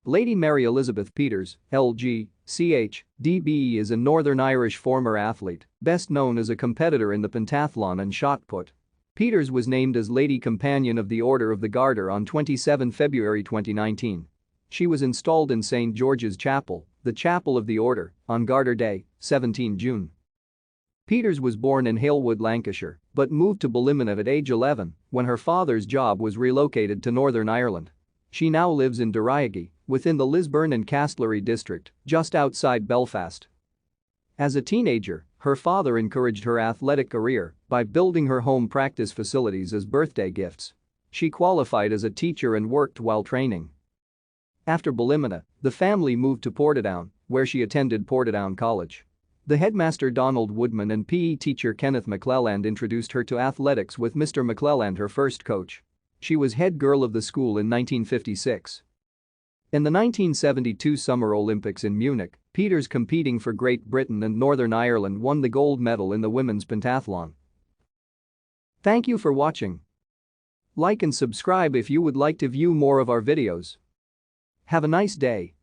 Lady Mary Elizabeth Peters, LG, CH, DBE is a Northern Irish former athlete, best known as a competitor in the pentathlon and shot put. Peters was named as Lady Companion of the Order of the Garter on 27 February 2019. She was installed in St. George's Chapel, the Chapel of the Order, on Garter Day, 17 June. Peters was born in Halewood, Lancashire, but moved to Ballymena at age 11 when her father's job was relocated to Northern Ireland. She now lives in Dorraghy, within the Lisburn and Castlereagh district, just outside Belfast. As a teenager, her father encouraged her athletic career by building her home practice facilities as birthday gifts. She qualified as a teacher and worked while training. After Ballymena, the family moved to Portadown, where she attended Portadown College. The headmaster Donald Woodman and PE teacher Kenneth McClelland introduced her to athletics, with Mr. McClelland her first coach. She was head girl of the school in 1956. In the 1972 Summer Olympics in Munich, Peters, competing for Great Britain and Northern Ireland, won the gold medal in the women's pentathlon. Thank you for watching. Like and subscribe if you would like to view more of our videos. Have a nice day.